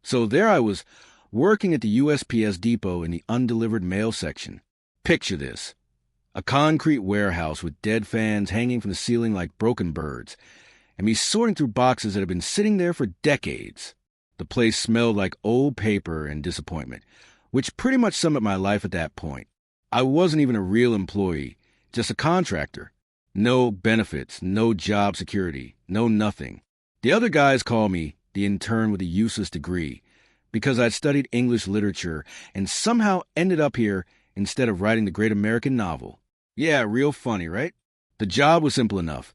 So there I was, working at the USPS depot in the undelivered mail section. Picture this. A concrete warehouse with dead fans hanging from the ceiling like broken birds, and me sorting through boxes that had been sitting there for decades. The place smelled like old paper and disappointment, which pretty much summed up my life at that point. I wasn't even a real employee, just a contractor. No benefits, no job security, no nothing. The other guys call me the intern with a useless degree because I'd studied English literature and somehow ended up here instead of writing the great American novel. Yeah, real funny, right? The job was simple enough.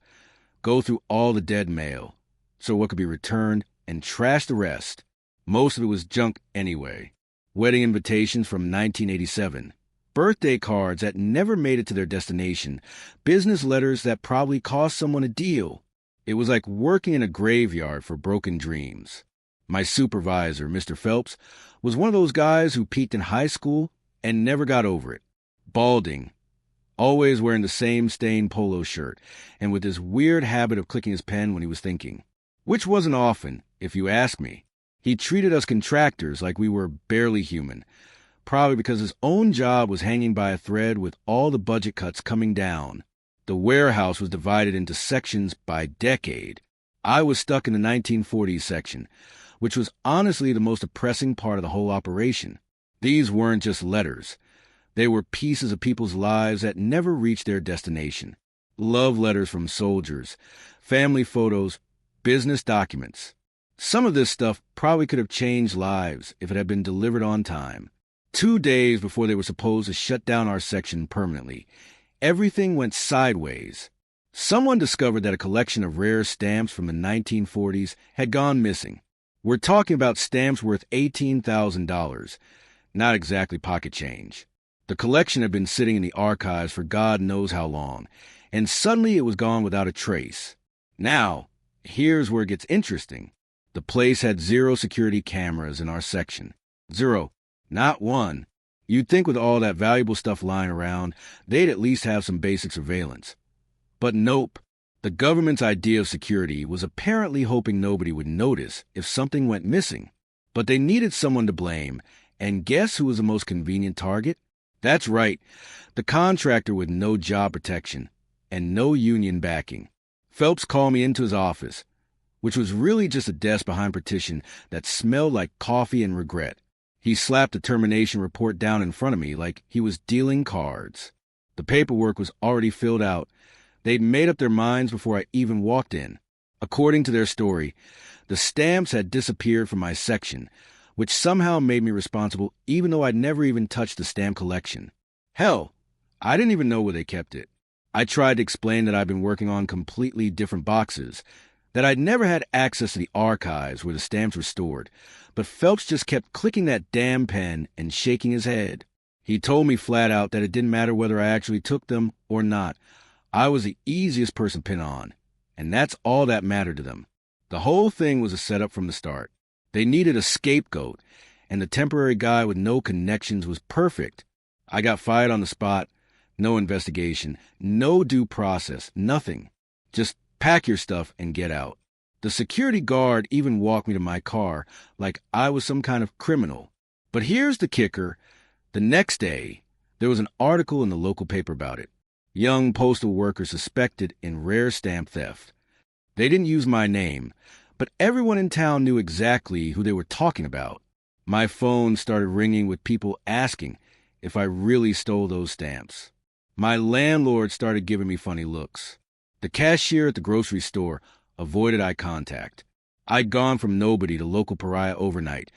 Go through all the dead mail, so what could be returned, and trash the rest. Most of it was junk anyway. Wedding invitations from 1987. Birthday cards that never made it to their destination. Business letters that probably cost someone a deal. It was like working in a graveyard for broken dreams. My supervisor, Mr. Phelps, was one of those guys who peaked in high school and never got over it. Balding, always wearing the same stained polo shirt, and with this weird habit of clicking his pen when he was thinking. Which wasn't often, if you ask me. He treated us contractors like we were barely human, probably because his own job was hanging by a thread with all the budget cuts coming down. The warehouse was divided into sections by decade. I was stuck in the 1940s section, which was honestly the most depressing part of the whole operation. These weren't just letters. They were pieces of people's lives that never reached their destination. Love letters from soldiers, family photos, business documents. Some of this stuff probably could have changed lives if it had been delivered on time. 2 days before they were supposed to shut down our section permanently, everything went sideways. Someone discovered that a collection of rare stamps from the 1940s had gone missing. We're talking about stamps worth $18,000, not exactly pocket change. The collection had been sitting in the archives for God knows how long, and suddenly it was gone without a trace. Now, here's where it gets interesting. The place had 0 security cameras in our section. 0. Not one. You'd think with all that valuable stuff lying around, they'd at least have some basic surveillance. But nope. The government's idea of security was apparently hoping nobody would notice if something went missing. But they needed someone to blame, and guess who was the most convenient target? That's right, the contractor with no job protection and no union backing. Phelps called me into his office, which was really just a desk behind partition that smelled like coffee and regret. He slapped the termination report down in front of me like he was dealing cards. The paperwork was already filled out. They'd made up their minds before I even walked in. According to their story, the stamps had disappeared from my section, which somehow made me responsible even though I'd never even touched the stamp collection. Hell, I didn't even know where they kept it. I tried to explain that I'd been working on completely different boxes, that I'd never had access to the archives where the stamps were stored, but Phelps just kept clicking that damn pen and shaking his head. He told me flat out that it didn't matter whether I actually took them or not. I was the easiest person to pin on, and that's all that mattered to them. The whole thing was a setup from the start. They needed a scapegoat, and the temporary guy with no connections was perfect. I got fired on the spot, no investigation, no due process, nothing. Just pack your stuff and get out. The security guard even walked me to my car like I was some kind of criminal. But here's the kicker. The next day, there was an article in the local paper about it. Young postal workers suspected in rare stamp theft. They didn't use my name, but everyone in town knew exactly who they were talking about. My phone started ringing with people asking if I really stole those stamps. My landlord started giving me funny looks. The cashier at the grocery store avoided eye contact. I'd gone from nobody to local pariah overnight,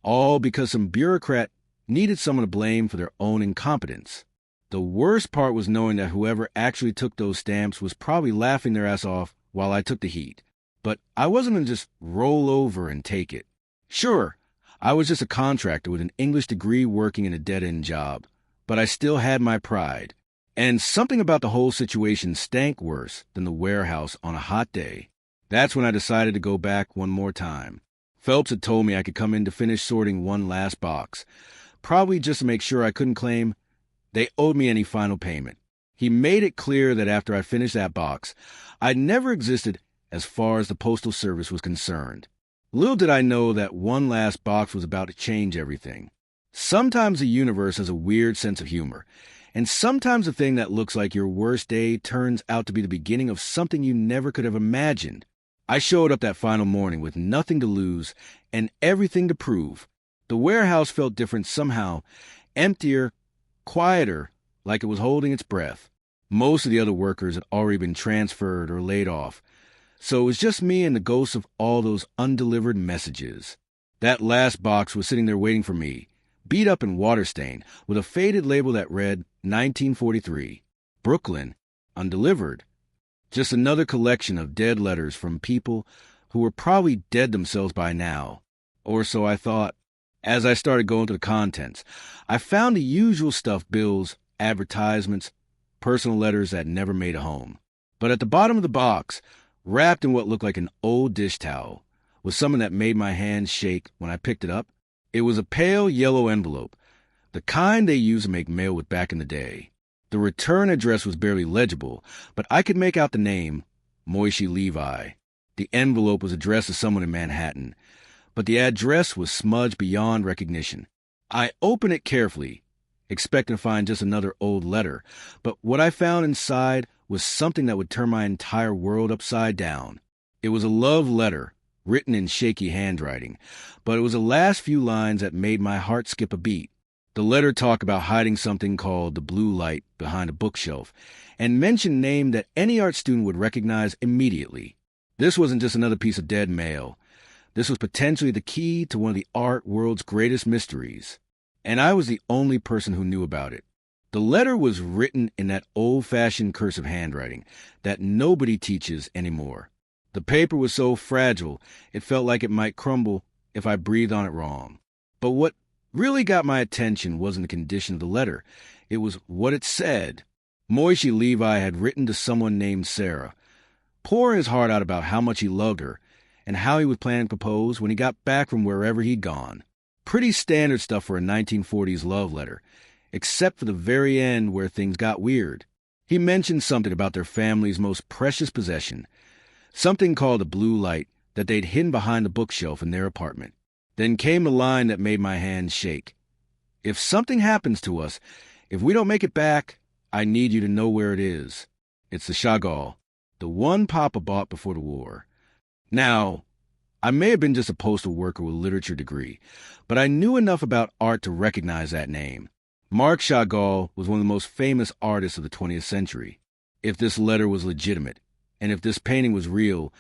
all because some bureaucrat needed someone to blame for their own incompetence. The worst part was knowing that whoever actually took those stamps was probably laughing their ass off while I took the heat. But I wasn't going to just roll over and take it. Sure, I was just a contractor with an English degree working in a dead-end job, but I still had my pride. And something about the whole situation stank worse than the warehouse on a hot day. That's when I decided to go back one more time. Phelps had told me I could come in to finish sorting one last box, probably just to make sure I couldn't claim they owed me any final payment. He made it clear that after I finished that box, I'd never existed as far as the Postal Service was concerned. Little did I know that one last box was about to change everything. Sometimes the universe has a weird sense of humor, and sometimes the thing that looks like your worst day turns out to be the beginning of something you never could have imagined. I showed up that final morning with nothing to lose and everything to prove. The warehouse felt different somehow, emptier, quieter, like it was holding its breath. Most of the other workers had already been transferred or laid off, so it was just me and the ghosts of all those undelivered messages. That last box was sitting there waiting for me, beat up and water-stained, with a faded label that read 1943, Brooklyn, undelivered. Just another collection of dead letters from people who were probably dead themselves by now. Or so I thought. As I started going through the contents, I found the usual stuff: bills, advertisements, personal letters that never made it home. But at the bottom of the box, wrapped in what looked like an old dish towel, was something that made my hands shake when I picked it up. It was a pale yellow envelope, the kind they used to make mail with back in the day. The return address was barely legible, but I could make out the name, Moishe Levi. The envelope was addressed to someone in Manhattan, but the address was smudged beyond recognition. I opened it carefully, expecting to find just another old letter, but what I found inside was something that would turn my entire world upside down. It was a love letter, written in shaky handwriting, but it was the last few lines that made my heart skip a beat. The letter talked about hiding something called the blue light behind a bookshelf, and mentioned a name that any art student would recognize immediately. This wasn't just another piece of dead mail. This was potentially the key to one of the art world's greatest mysteries, and I was the only person who knew about it. The letter was written in that old-fashioned cursive handwriting that nobody teaches anymore. The paper was so fragile, it felt like it might crumble if I breathed on it wrong. But what really got my attention wasn't the condition of the letter. It was what it said. Moishe Levi had written to someone named Sarah, pouring his heart out about how much he loved her and how he was planning to propose when he got back from wherever he'd gone. Pretty standard stuff for a 1940s love letter, except for the very end where things got weird. He mentioned something about their family's most precious possession, something called a blue light that they'd hidden behind the bookshelf in their apartment. Then came the line that made my hands shake. If something happens to us, if we don't make it back, I need you to know where it is. It's the Chagall, the one Papa bought before the war. Now, I may have been just a postal worker with a literature degree, but I knew enough about art to recognize that name. Marc Chagall was one of the most famous artists of the 20th century. If this letter was legitimate, and if this painting was real,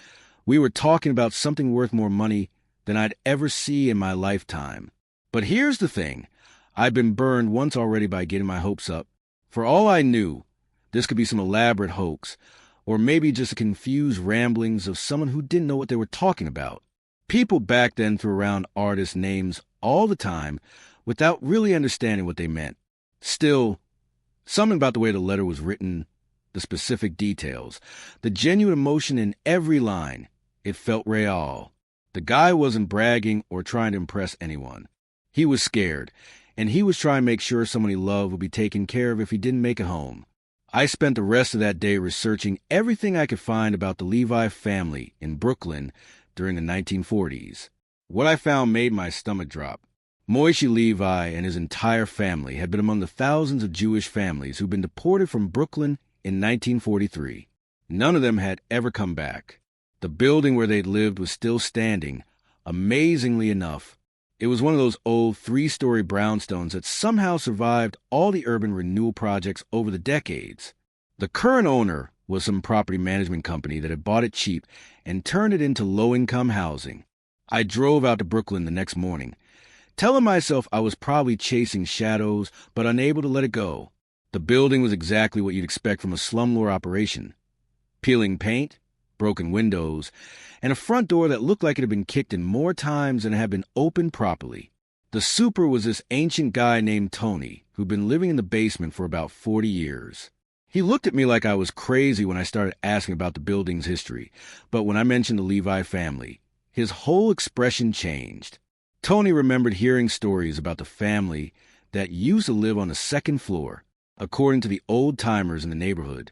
we were talking about something worth more money than I'd ever see in my lifetime. But here's the thing. I'd been burned once already by getting my hopes up. For all I knew, this could be some elaborate hoax, or maybe just the confused ramblings of someone who didn't know what they were talking about. People back then threw around artists' names all the time without really understanding what they meant. Still, something about the way the letter was written, the specific details, the genuine emotion in every line, it felt real. The guy wasn't bragging or trying to impress anyone. He was scared, and he was trying to make sure someone he loved would be taken care of if he didn't make it home. I spent the rest of that day researching everything I could find about the Levi family in Brooklyn during the 1940s. What I found made my stomach drop. Moishe Levi and his entire family had been among the thousands of Jewish families who'd been deported from Brooklyn in 1943. None of them had ever come back. The building where they'd lived was still standing, amazingly enough. It was one of those old 3-story brownstones that somehow survived all the urban renewal projects over the decades. The current owner was some property management company that had bought it cheap and turned it into low-income housing. I drove out to Brooklyn the next morning, telling myself I was probably chasing shadows, but unable to let it go. The building was exactly what you'd expect from a slumlord operation. Peeling paint, broken windows, and a front door that looked like it had been kicked in more times than it had been opened properly. The super was this ancient guy named Tony, who'd been living in the basement for about 40 years. He looked at me like I was crazy when I started asking about the building's history, but when I mentioned the Levi family, his whole expression changed. Tony remembered hearing stories about the family that used to live on the second floor. According to the old-timers in the neighborhood,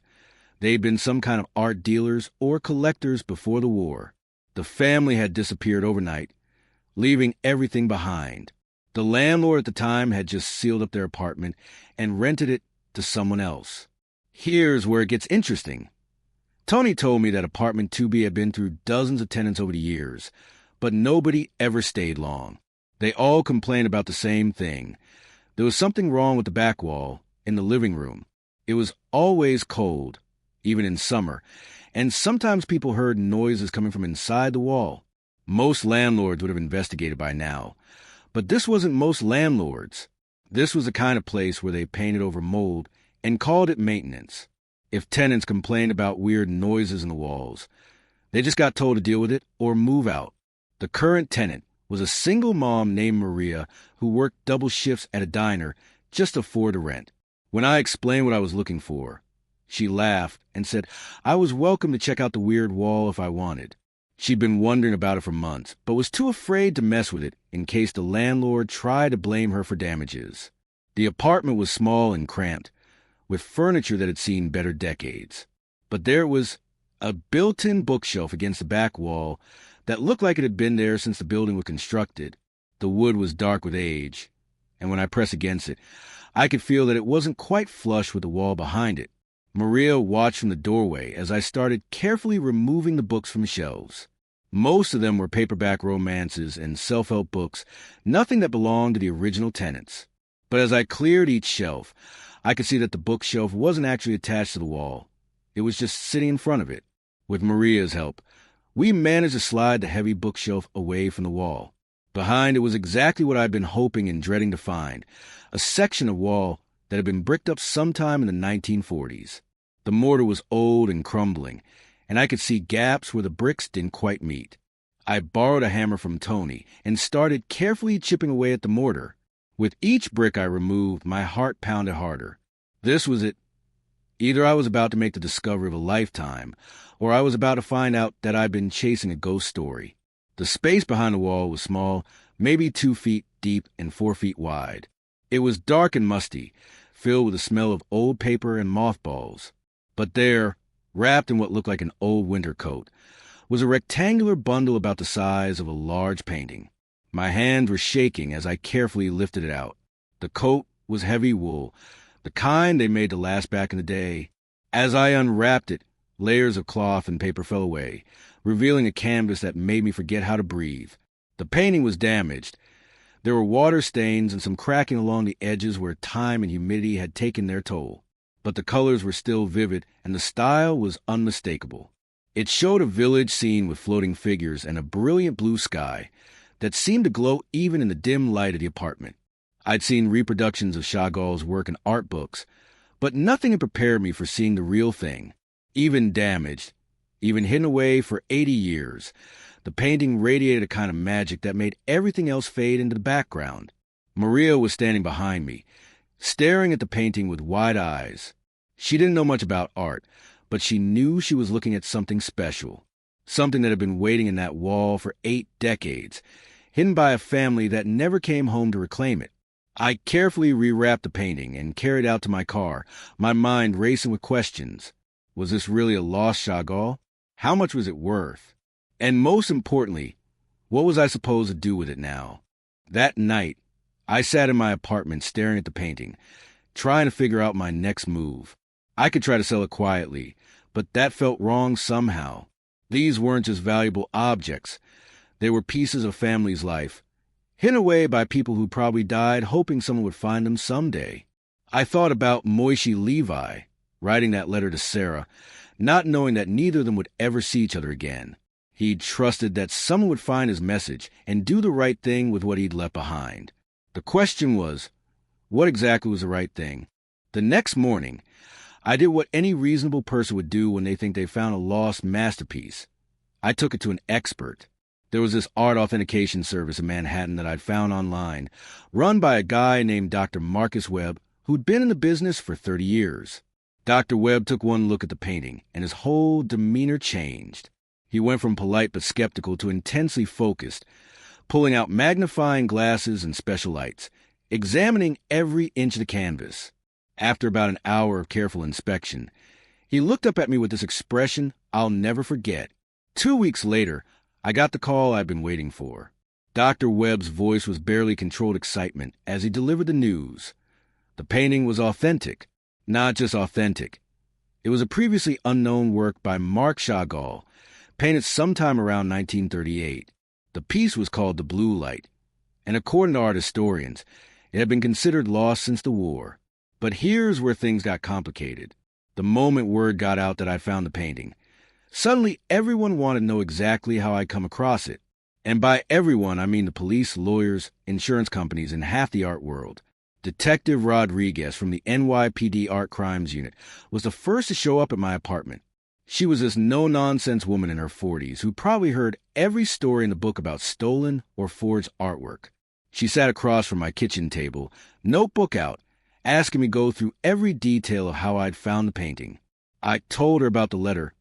they'd been some kind of art dealers or collectors before the war. The family had disappeared overnight, leaving everything behind. The landlord at the time had just sealed up their apartment and rented it to someone else. Here's where it gets interesting. Tony told me that apartment 2B had been through dozens of tenants over the years, but nobody ever stayed long. They all complained about the same thing. There was something wrong with the back wall in the living room. It was always cold, even in summer, and sometimes people heard noises coming from inside the wall. Most landlords would have investigated by now, but this wasn't most landlords. This was the kind of place where they painted over mold and called it maintenance. If tenants complained about weird noises in the walls, they just got told to deal with it or move out. The current tenant was a single mom named Maria who worked double shifts at a diner just to afford the rent. When I explained what I was looking for, she laughed and said I was welcome to check out the weird wall if I wanted. She'd been wondering about it for months, but was too afraid to mess with it in case the landlord tried to blame her for damages. The apartment was small and cramped, with furniture that had seen better decades. But there was a built-in bookshelf against the back wall that looked like it had been there since the building was constructed. The wood was dark with age, and when I pressed against it, I could feel that it wasn't quite flush with the wall behind it. Maria watched from the doorway as I started carefully removing the books from the shelves. Most of them were paperback romances and self-help books, nothing that belonged to the original tenants. But as I cleared each shelf, I could see that the bookshelf wasn't actually attached to the wall. It was just sitting in front of it. With Maria's help, we managed to slide the heavy bookshelf away from the wall. Behind it was exactly what I'd been hoping and dreading to find, a section of wall that had been bricked up sometime in the 1940s. The mortar was old and crumbling, and I could see gaps where the bricks didn't quite meet. I borrowed a hammer from Tony and started carefully chipping away at the mortar. With each brick I removed, my heart pounded harder. This was it. Either I was about to make the discovery of a lifetime, or I was about to find out that I'd been chasing a ghost story. The space behind the wall was small, maybe 2 feet deep and 4 feet wide. It was dark and musty, filled with the smell of old paper and mothballs. But there, wrapped in what looked like an old winter coat, was a rectangular bundle about the size of a large painting. My hands were shaking as I carefully lifted it out. The coat was heavy wool, the kind they made to last back in the day. As I unwrapped it, layers of cloth and paper fell away, revealing a canvas that made me forget how to breathe. The painting was damaged. There were water stains and some cracking along the edges where time and humidity had taken their toll. But the colors were still vivid, and the style was unmistakable. It showed a village scene with floating figures and a brilliant blue sky that seemed to glow even in the dim light of the apartment. I'd seen reproductions of Chagall's work in art books, but nothing had prepared me for seeing the real thing. Even damaged, even hidden away for 80 years, the painting radiated a kind of magic that made everything else fade into the background. Maria was standing behind me, staring at the painting with wide eyes. She didn't know much about art, but she knew she was looking at something special, something that had been waiting in that wall for 8 decades, hidden by a family that never came home to reclaim it. I carefully rewrapped the painting and carried it out to my car, my mind racing with questions. Was this really a lost Chagall? How much was it worth? And most importantly, what was I supposed to do with it now? That night, I sat in my apartment staring at the painting, trying to figure out my next move. I could try to sell it quietly, but that felt wrong somehow. These weren't just valuable objects. They were pieces of family's life, hidden away by people who probably died hoping someone would find them someday. I thought about Moishe Levi writing that letter to Sarah, not knowing that neither of them would ever see each other again. He'd trusted that someone would find his message and do the right thing with what he'd left behind. The question was, what exactly was the right thing? The next morning, I did what any reasonable person would do when they think they found a lost masterpiece. I took it to an expert. There was this art authentication service in Manhattan that I'd found online, run by a guy named Dr. Marcus Webb, who'd been in the business for 30 years. Dr. Webb took one look at the painting, and his whole demeanor changed. He went from polite but skeptical to intensely focused, pulling out magnifying glasses and special lights, examining every inch of the canvas. After about an hour of careful inspection, he looked up at me with this expression I'll never forget. 2 weeks later, I got the call I'd been waiting for. Dr. Webb's voice was barely controlled excitement as he delivered the news. The painting was authentic. Not just authentic. It was a previously unknown work by Marc Chagall, painted sometime around 1938. The piece was called The Blue Light, and according to art historians, it had been considered lost since the war. But here's where things got complicated. The moment word got out that I'd found the painting, suddenly everyone wanted to know exactly how I'd come across it. And by everyone, I mean the police, lawyers, insurance companies, and half the art world. Detective Rodriguez from the NYPD Art Crimes Unit was the first to show up at my apartment. She was this no-nonsense woman in her 40s who probably heard every story in the book about stolen or forged artwork. She sat across from my kitchen table, notebook out, asking me to go through every detail of how I'd found the painting. I told her about the letter,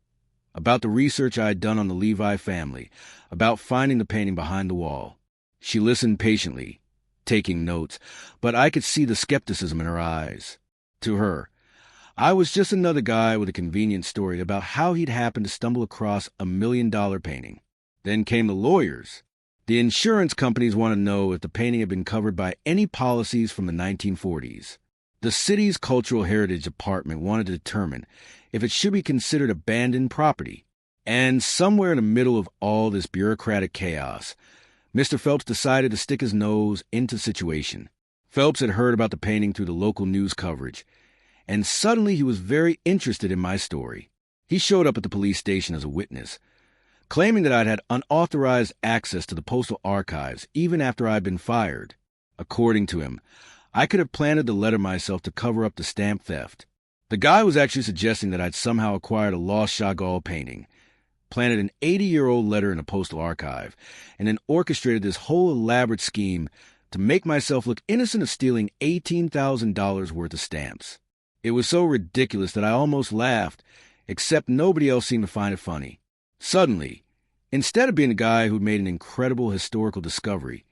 about the research I had done on the Levi family, about finding the painting behind the wall. She listened patiently, taking notes, but I could see the skepticism in her eyes. To her, I was just another guy with a convenient story about how he'd happened to stumble across $1 million painting. Then came the lawyers. The insurance companies wanted to know if the painting had been covered by any policies from the 1940s. The city's Cultural Heritage Department wanted to determine if it should be considered abandoned property. And somewhere in the middle of all this bureaucratic chaos, Mr. Phelps decided to stick his nose into the situation. Phelps had heard about the painting through the local news coverage, and suddenly he was very interested in my story. He showed up at the police station as a witness, claiming that I'd had unauthorized access to the postal archives even after I'd been fired. According to him, I could have planted the letter myself to cover up the stamp theft. The guy was actually suggesting that I'd somehow acquired a lost Chagall painting, planted an 80-year-old letter in a postal archive, and then orchestrated this whole elaborate scheme to make myself look innocent of stealing $18,000 worth of stamps. It was so ridiculous that I almost laughed, except nobody else seemed to find it funny. Suddenly, instead of being a guy who'd made an incredible historical discovery,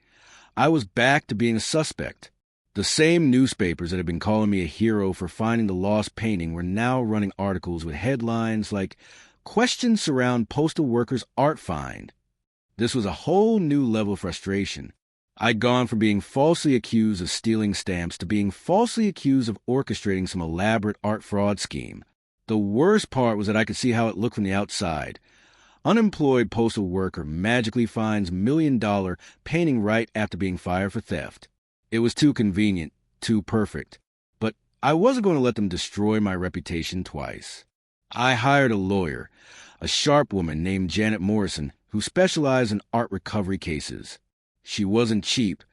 I was back to being a suspect. The same newspapers that had been calling me a hero for finding the lost painting were now running articles with headlines like, "Questions Surround Postal Workers' Art Find." This was a whole new level of frustration. I'd gone from being falsely accused of stealing stamps to being falsely accused of orchestrating some elaborate art fraud scheme. The worst part was that I could see how it looked from the outside. Unemployed postal worker magically finds $1 million painting right after being fired for theft. It was too convenient, too perfect. But I wasn't going to let them destroy my reputation twice. I hired a lawyer, a sharp woman named Janet Morrison, who specialized in art recovery cases. She wasn't cheap,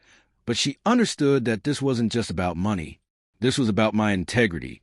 but she understood that this wasn't just about money. This was about my integrity,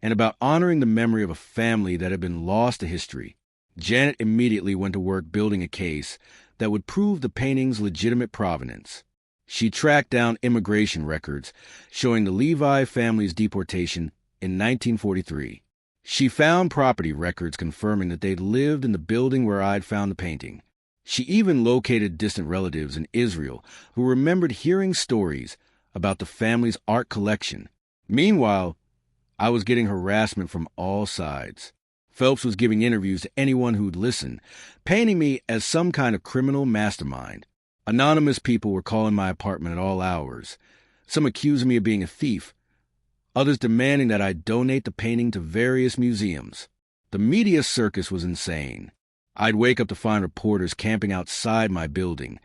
and about honoring the memory of a family that had been lost to history. Janet immediately went to work building a case that would prove the painting's legitimate provenance. She tracked down immigration records showing the Levi family's deportation in 1943. She found property records confirming that they'd lived in the building where I'd found the painting. She even located distant relatives in Israel who remembered hearing stories about the family's art collection. Meanwhile, I was getting harassment from all sides. Phelps was giving interviews to anyone who'd listen, painting me as some kind of criminal mastermind. Anonymous people were calling my apartment at all hours, some accusing me of being a thief, others demanding that I donate the painting to various museums. The media circus was insane. I'd wake up to find reporters camping outside my building,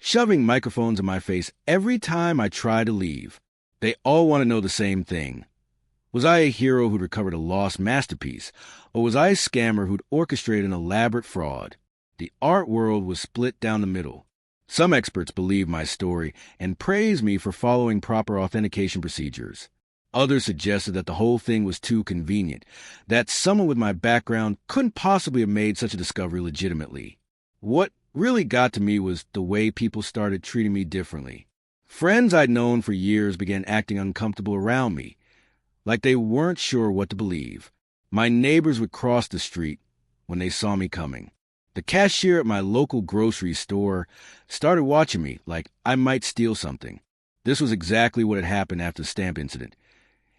shoving microphones in my face every time I tried to leave. They all want to know the same thing. Was I a hero who'd recovered a lost masterpiece, or was I a scammer who'd orchestrated an elaborate fraud? The art world was split down the middle. Some experts believed my story and praised me for following proper authentication procedures. Others suggested that the whole thing was too convenient, that someone with my background couldn't possibly have made such a discovery legitimately. What really got to me was the way people started treating me differently. Friends I'd known for years began acting uncomfortable around me, like they weren't sure what to believe. My neighbors would cross the street when they saw me coming. The cashier at my local grocery store started watching me like I might steal something. This was exactly what had happened after the stamp incident,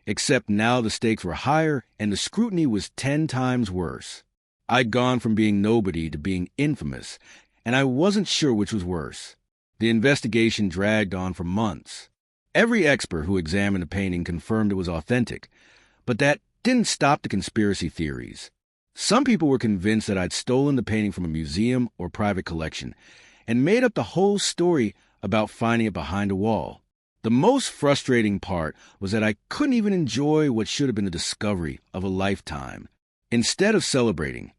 except now the stakes were higher and the scrutiny was 10 times worse. I'd gone from being nobody to being infamous, and I wasn't sure which was worse. The investigation dragged on for months. Every expert who examined the painting confirmed it was authentic, but that didn't stop the conspiracy theories. Some people were convinced that I'd stolen the painting from a museum or private collection and made up the whole story about finding it behind a wall. The most frustrating part was that I couldn't even enjoy what should have been the discovery of a lifetime. Instead of celebrating,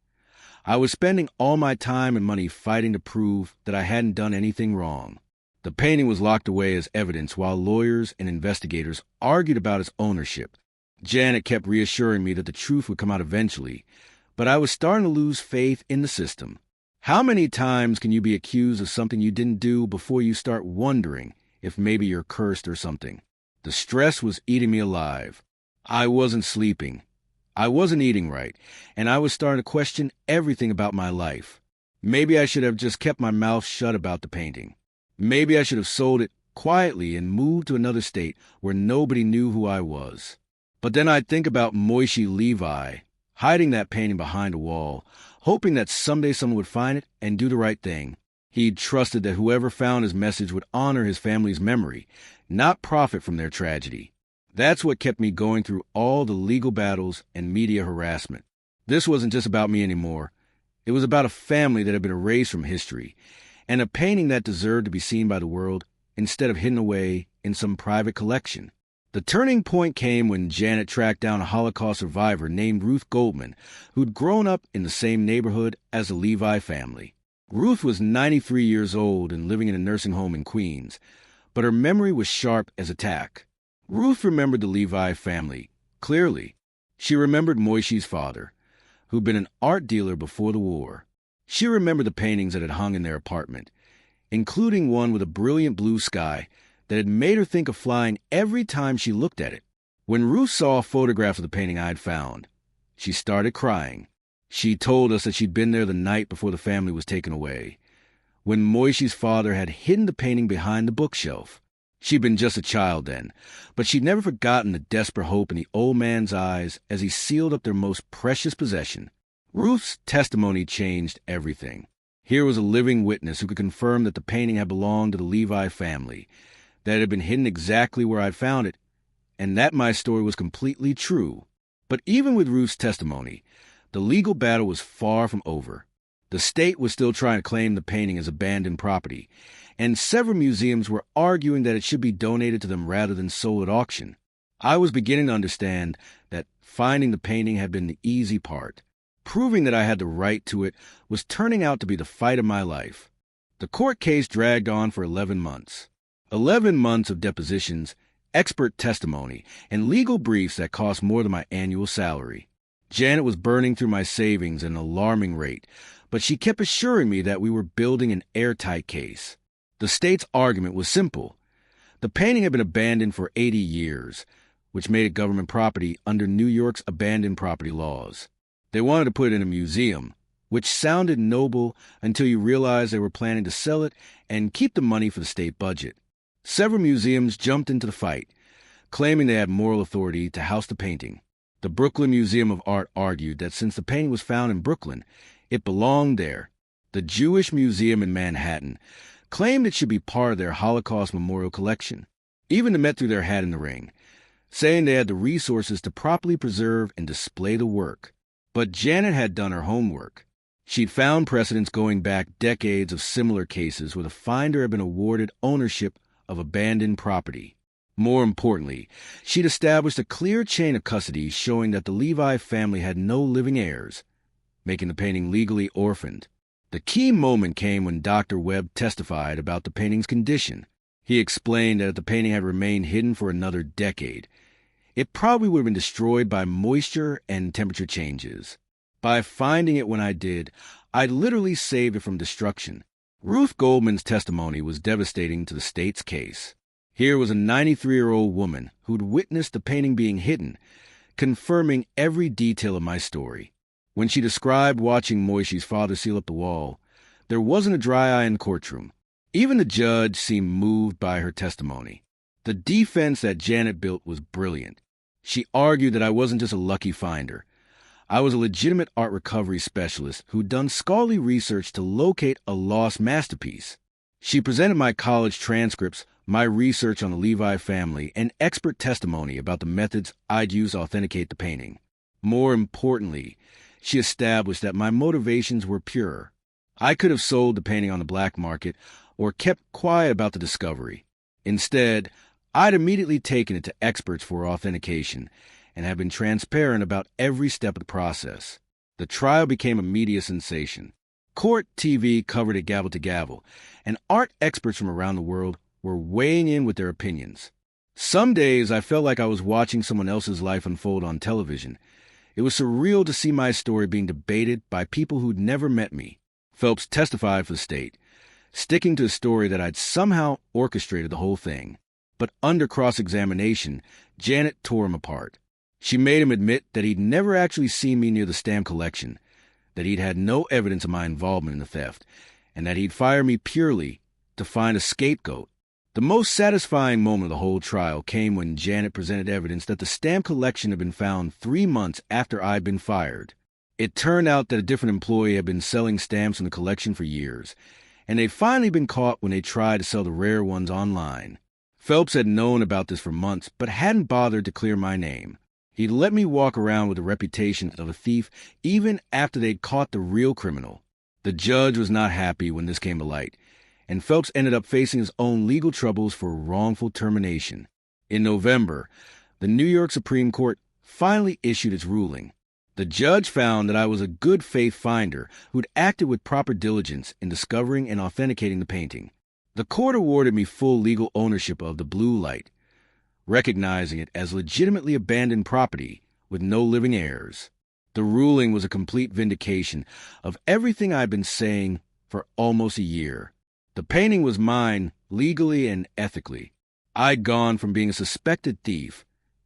I was spending all my time and money fighting to prove that I hadn't done anything wrong. The painting was locked away as evidence while lawyers and investigators argued about its ownership. Janet kept reassuring me that the truth would come out eventually, but I was starting to lose faith in the system. How many times can you be accused of something you didn't do before you start wondering if maybe you're cursed or something? The stress was eating me alive. I wasn't sleeping. I wasn't eating right, and I was starting to question everything about my life. Maybe I should have just kept my mouth shut about the painting. Maybe I should have sold it quietly and moved to another state where nobody knew who I was. But then I'd think about Moishe Levi, hiding that painting behind a wall, hoping that someday someone would find it and do the right thing. He'd trusted that whoever found his message would honor his family's memory, not profit from their tragedy. That's what kept me going through all the legal battles and media harassment. This wasn't just about me anymore. It was about a family that had been erased from history, and a painting that deserved to be seen by the world instead of hidden away in some private collection. The turning point came when Janet tracked down a Holocaust survivor named Ruth Goldman, who'd grown up in the same neighborhood as the Levi family. Ruth was 93 years old and living in a nursing home in Queens, but her memory was sharp as a tack. Ruth remembered the Levi family clearly. She remembered Moishe's father, who'd been an art dealer before the war. She remembered the paintings that had hung in their apartment, including one with a brilliant blue sky that had made her think of flying every time she looked at it. When Ruth saw a photograph of the painting I'd found, she started crying. She told us that she'd been there the night before the family was taken away, when Moishe's father had hidden the painting behind the bookshelf. She'd been just a child then, but she'd never forgotten the desperate hope in the old man's eyes as he sealed up their most precious possession. Ruth's testimony changed everything. Here was a living witness who could confirm that the painting had belonged to the Levi family, that it had been hidden exactly where I'd found it, and that my story was completely true. But even with Ruth's testimony, the legal battle was far from over. The state was still trying to claim the painting as abandoned property, and several museums were arguing that it should be donated to them rather than sold at auction. I was beginning to understand that finding the painting had been the easy part. Proving that I had the right to it was turning out to be the fight of my life. The court case dragged on for 11 months. 11 months of depositions, expert testimony, and legal briefs that cost more than my annual salary. Janet was burning through my savings at an alarming rate, but she kept assuring me that we were building an airtight case. The state's argument was simple. The painting had been abandoned for 80 years, which made it government property under New York's abandoned property laws. They wanted to put it in a museum, which sounded noble until you realized they were planning to sell it and keep the money for the state budget. Several museums jumped into the fight, claiming they had moral authority to house the painting. The Brooklyn Museum of Art argued that since the painting was found in Brooklyn, it belonged there. The Jewish Museum in Manhattan claimed it should be part of their Holocaust memorial collection. Even the Met threw their hat in the ring, saying they had the resources to properly preserve and display the work. But Janet had done her homework. She'd found precedents going back decades of similar cases where the finder had been awarded ownership of abandoned property. More importantly, she'd established a clear chain of custody showing that the Levi family had no living heirs, making the painting legally orphaned. The key moment came when Dr. Webb testified about the painting's condition. He explained that if the painting had remained hidden for another decade, it probably would have been destroyed by moisture and temperature changes. By finding it when I did, I literally saved it from destruction. Ruth Goldman's testimony was devastating to the state's case. Here was a 93-year-old woman who'd witnessed the painting being hidden, confirming every detail of my story. When she described watching Moishe's father seal up the wall, there wasn't a dry eye in the courtroom. Even the judge seemed moved by her testimony. The defense that Janet built was brilliant. She argued that I wasn't just a lucky finder. I was a legitimate art recovery specialist who'd done scholarly research to locate a lost masterpiece. She presented my college transcripts, my research on the Levi family, and expert testimony about the methods I'd use to authenticate the painting. More importantly, she established that my motivations were pure. I could have sold the painting on the black market or kept quiet about the discovery. Instead, I'd immediately taken it to experts for authentication and have been transparent about every step of the process. The trial became a media sensation. Court TV covered it gavel to gavel, and art experts from around the world were weighing in with their opinions. Some days I felt like I was watching someone else's life unfold on television. It was surreal to see my story being debated by people who'd never met me. Phelps testified for the state, sticking to a story that I'd somehow orchestrated the whole thing. But under cross-examination, Janet tore him apart. She made him admit that he'd never actually seen me near the stamp collection, that he'd had no evidence of my involvement in the theft, and that he'd fired me purely to find a scapegoat. The most satisfying moment of the whole trial came when Janet presented evidence that the stamp collection had been found 3 months after I'd been fired. It turned out that a different employee had been selling stamps in the collection for years, and they'd finally been caught when they tried to sell the rare ones online. Phelps had known about this for months, but hadn't bothered to clear my name. He'd let me walk around with the reputation of a thief even after they'd caught the real criminal. The judge was not happy when this came to light, and Phelps ended up facing his own legal troubles for wrongful termination. In November, the New York Supreme Court finally issued its ruling. The judge found that I was a good faith finder who'd acted with proper diligence in discovering and authenticating the painting. The court awarded me full legal ownership of the blue light, recognizing it as legitimately abandoned property with no living heirs. The ruling was a complete vindication of everything I'd been saying for almost a year. The painting was mine legally and ethically. I'd gone from being a suspected thief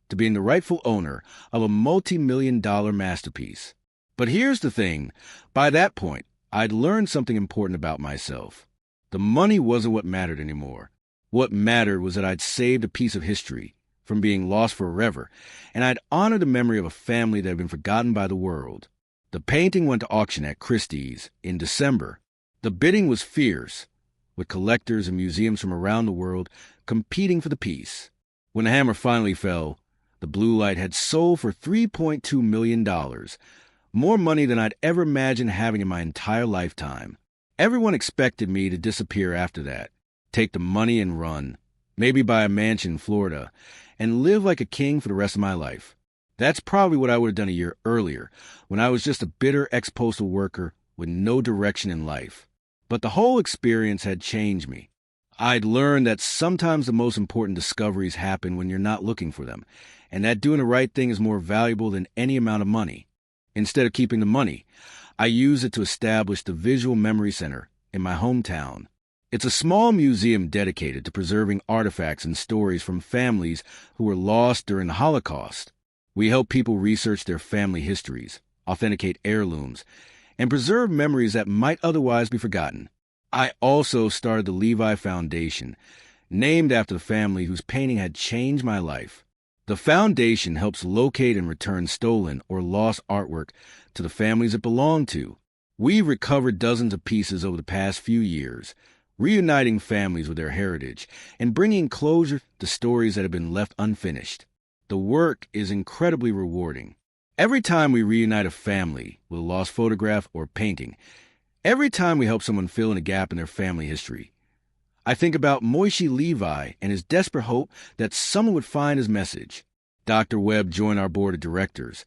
to being the rightful owner of a multi-million-dollar masterpiece. But here's the thing. By that point, I'd learned something important about myself. The money wasn't what mattered anymore. What mattered was that I'd saved a piece of history from being lost forever, and I'd honored the memory of a family that had been forgotten by the world. The painting went to auction at Christie's in December. The bidding was fierce, with collectors and museums from around the world competing for the piece. When the hammer finally fell, the blue light had sold for $3.2 million, more money than I'd ever imagined having in my entire lifetime. Everyone expected me to disappear after that, take the money and run, maybe buy a mansion in Florida, and live like a king for the rest of my life. That's probably what I would have done a year earlier, when I was just a bitter ex-postal worker with no direction in life. But the whole experience had changed me. I'd learned that sometimes the most important discoveries happen when you're not looking for them, and that doing the right thing is more valuable than any amount of money. Instead of keeping the money, I used it to establish the Visual Memory Center in my hometown. It's a small museum dedicated to preserving artifacts and stories from families who were lost during the Holocaust. We help people research their family histories, authenticate heirlooms, and preserve memories that might otherwise be forgotten. I also started the Levi Foundation, named after the family whose painting had changed my life. The foundation helps locate and return stolen or lost artwork to the families it belonged to. We've recovered dozens of pieces over the past few years, reuniting families with their heritage and bringing closure to stories that have been left unfinished. The work is incredibly rewarding. Every time we reunite a family with a lost photograph or painting, every time we help someone fill in a gap in their family history, I think about Moishi Levi and his desperate hope that someone would find his message. Dr. Webb joined our board of directors,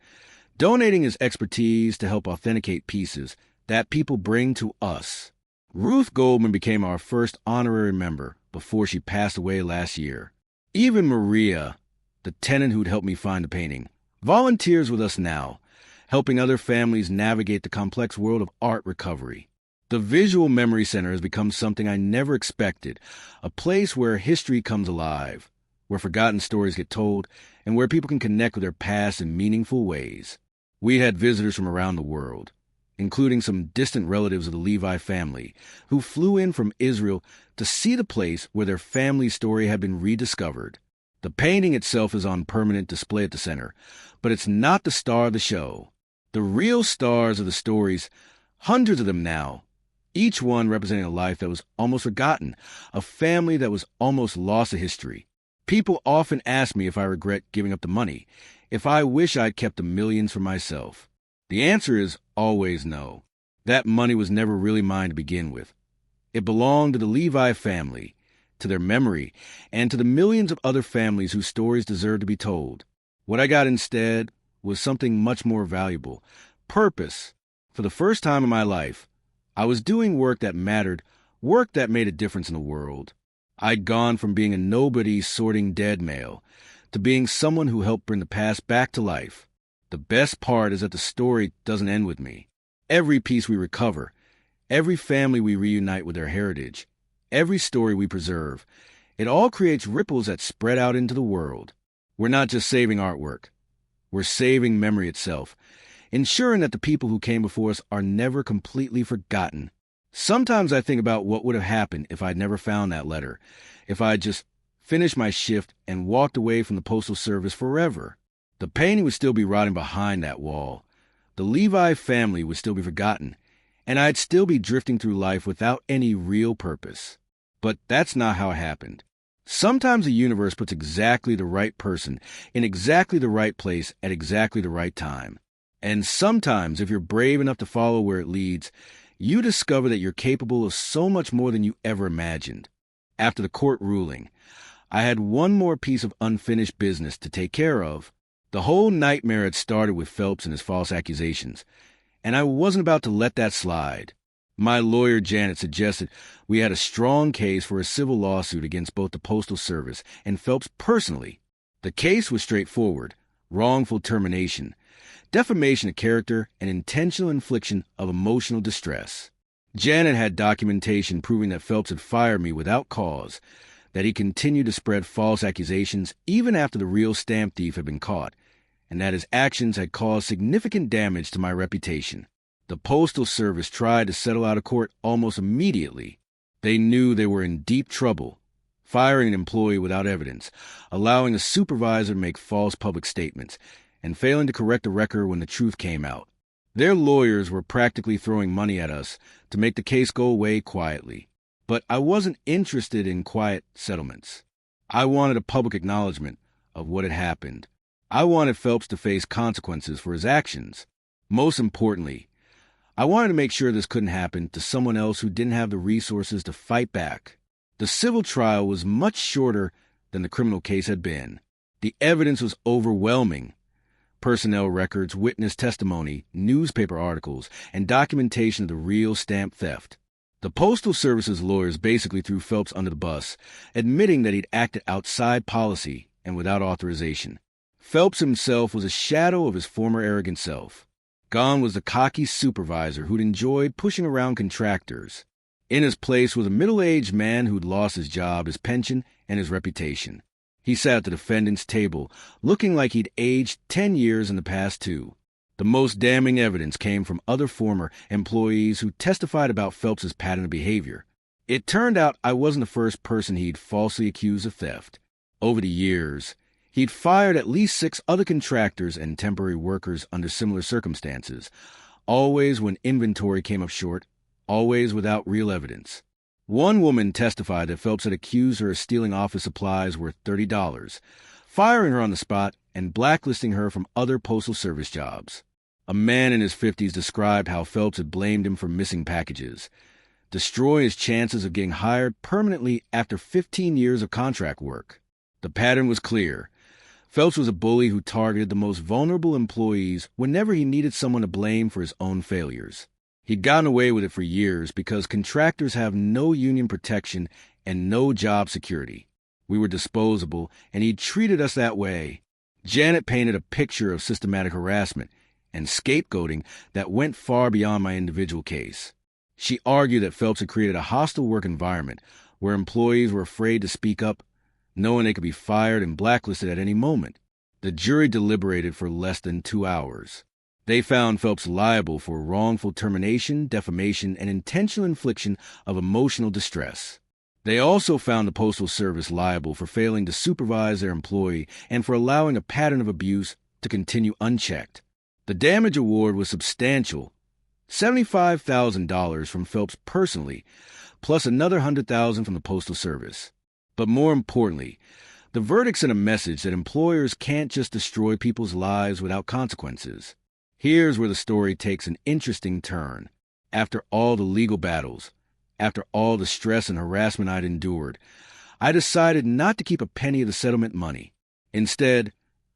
donating his expertise to help authenticate pieces that people bring to us. Ruth Goldman became our first honorary member before she passed away last year. Even Maria, the tenant who'd helped me find the painting, volunteers with us now, helping other families navigate the complex world of art recovery. The Visual Memory Center has become something I never expected, a place where history comes alive, where forgotten stories get told, and where people can connect with their past in meaningful ways. We had visitors from around the world, including some distant relatives of the Levi family, who flew in from Israel to see the place where their family story had been rediscovered. The painting itself is on permanent display at the center, but it's not the star of the show. The real stars of the stories, hundreds of them now, each one representing a life that was almost forgotten, a family that was almost lost to history. People often ask me if I regret giving up the money, if I wish I'd kept the millions for myself. The answer is always no. That money was never really mine to begin with. It belonged to the Levi family, to their memory, and to the millions of other families whose stories deserve to be told. What I got instead was something much more valuable: purpose. For the first time in my life, I was doing work that mattered, work that made a difference in the world. I'd gone from being a nobody sorting dead mail to being someone who helped bring the past back to life. The best part is that the story doesn't end with me. Every piece we recover, every family we reunite with their heritage, every story we preserve, it all creates ripples that spread out into the world. We're not just saving artwork. We're saving memory itself, ensuring that the people who came before us are never completely forgotten. Sometimes I think about what would have happened if I'd never found that letter, if I'd just finished my shift and walked away from the Postal Service forever. The painting would still be rotting behind that wall. The Levi family would still be forgotten, and I'd still be drifting through life without any real purpose. But that's not how it happened. Sometimes the universe puts exactly the right person in exactly the right place at exactly the right time. And sometimes, if you're brave enough to follow where it leads, you discover that you're capable of so much more than you ever imagined. After the court ruling, I had one more piece of unfinished business to take care of. The whole nightmare had started with Phelps and his false accusations, and I wasn't about to let that slide. My lawyer, Janet, suggested we had a strong case for a civil lawsuit against both the Postal Service and Phelps personally. The case was straightforward: wrongful termination, defamation of character, and intentional infliction of emotional distress. Janet had documentation proving that Phelps had fired me without cause, that he continued to spread false accusations even after the real stamp thief had been caught, and that his actions had caused significant damage to my reputation. The Postal Service tried to settle out of court almost immediately. They knew they were in deep trouble, firing an employee without evidence, allowing a supervisor to make false public statements, and failing to correct the record when the truth came out. Their lawyers were practically throwing money at us to make the case go away quietly. But I wasn't interested in quiet settlements. I wanted a public acknowledgement of what had happened. I wanted Phelps to face consequences for his actions. Most importantly, I wanted to make sure this couldn't happen to someone else who didn't have the resources to fight back. The civil trial was much shorter than the criminal case had been. The evidence was overwhelming. Personnel records, witness testimony, newspaper articles, and documentation of the real stamp theft. The Postal Service's lawyers basically threw Phelps under the bus, admitting that he'd acted outside policy and without authorization. Phelps himself was a shadow of his former arrogant self. Gone was the cocky supervisor who'd enjoyed pushing around contractors. In his place was a middle-aged man who'd lost his job, his pension, and his reputation. He sat at the defendant's table, looking like he'd aged 10 years in the past too. The most damning evidence came from other former employees who testified about Phelps's pattern of behavior. It turned out I wasn't the first person he'd falsely accused of theft. Over the years, he'd fired at least 6 other contractors and temporary workers under similar circumstances, always when inventory came up short, always without real evidence. One woman testified that Phelps had accused her of stealing office supplies worth $30, firing her on the spot, and blacklisting her from other Postal Service jobs. A man in his 50s described how Phelps had blamed him for missing packages, destroying his chances of getting hired permanently after 15 years of contract work. The pattern was clear. Phelps was a bully who targeted the most vulnerable employees whenever he needed someone to blame for his own failures. He'd gotten away with it for years because contractors have no union protection and no job security. We were disposable, and he treated us that way. Janet painted a picture of systematic harassment and scapegoating that went far beyond my individual case. She argued that Phelps had created a hostile work environment where employees were afraid to speak up, knowing they could be fired and blacklisted at any moment. The jury deliberated for less than 2 hours. They found Phelps liable for wrongful termination, defamation, and intentional infliction of emotional distress. They also found the Postal Service liable for failing to supervise their employee and for allowing a pattern of abuse to continue unchecked. The damage award was substantial, $75,000 from Phelps personally, plus another $100,000 from the Postal Service. But more importantly, the verdict sent a message that employers can't just destroy people's lives without consequences. Here's where the story takes an interesting turn. After all the legal battles, after all the stress and harassment I'd endured, I decided not to keep a penny of the settlement money. Instead,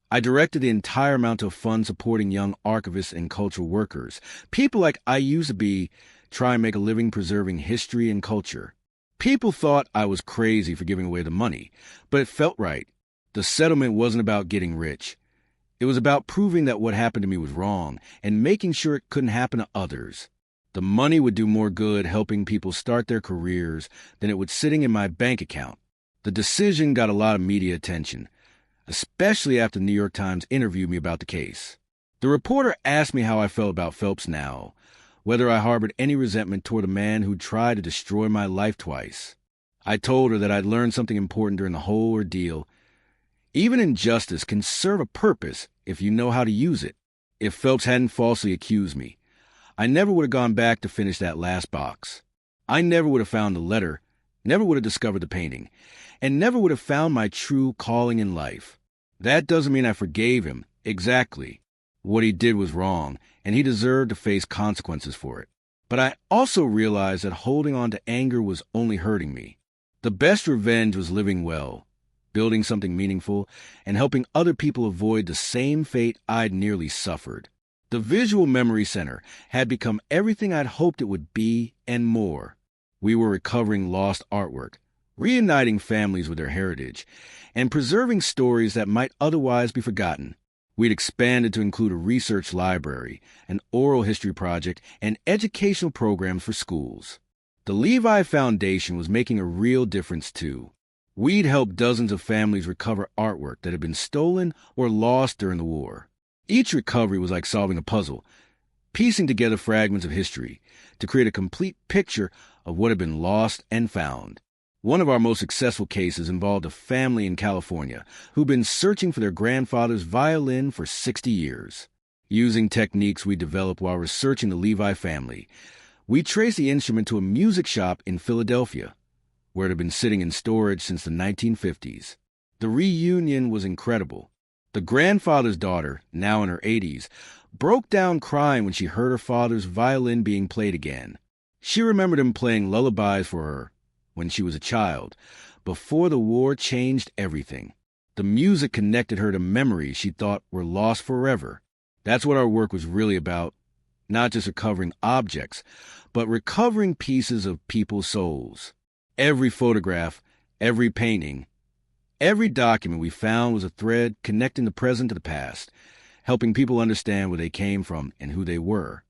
I directed the entire amount to a fund supporting young archivists and cultural workers, people like I used to be, try and make a living preserving history and culture. People thought I was crazy for giving away the money, but it felt right. The settlement wasn't about getting rich. It was about proving that what happened to me was wrong and making sure it couldn't happen to others. The money would do more good helping people start their careers than it would sitting in my bank account. The decision got a lot of media attention, especially after the New York Times interviewed me about the case. The reporter asked me how I felt about Phelps now, whether I harbored any resentment toward a man who tried to destroy my life twice. I told her that I'd learned something important during the whole ordeal. Even injustice can serve a purpose if you know how to use it. If Phelps hadn't falsely accused me, I never would have gone back to finish that last box. I never would have found the letter, never would have discovered the painting, and never would have found my true calling in life. That doesn't mean I forgave him. Exactly. What he did was wrong, and he deserved to face consequences for it. But I also realized that holding on to anger was only hurting me. The best revenge was living well, building something meaningful, and helping other people avoid the same fate I'd nearly suffered. The Visual Memory Center had become everything I'd hoped it would be and more. We were recovering lost artwork, reuniting families with their heritage, and preserving stories that might otherwise be forgotten. We'd expanded to include a research library, an oral history project, and educational programs for schools. The Levi Foundation was making a real difference, too. We'd helped dozens of families recover artwork that had been stolen or lost during the war. Each recovery was like solving a puzzle, piecing together fragments of history to create a complete picture of what had been lost and found. One of our most successful cases involved a family in California who'd been searching for their grandfather's violin for 60 years. Using techniques we developed while researching the Levi family, we traced the instrument to a music shop in Philadelphia, where it had been sitting in storage since the 1950s. The reunion was incredible. The grandfather's daughter, now in her 80s, broke down crying when she heard her father's violin being played again. She remembered him playing lullabies for her when she was a child, before the war changed everything. The music connected her to memories she thought were lost forever. That's what our work was really about, not just recovering objects, but recovering pieces of people's souls. Every photograph, every painting, every document we found was a thread connecting the present to the past, helping people understand where they came from and who they were.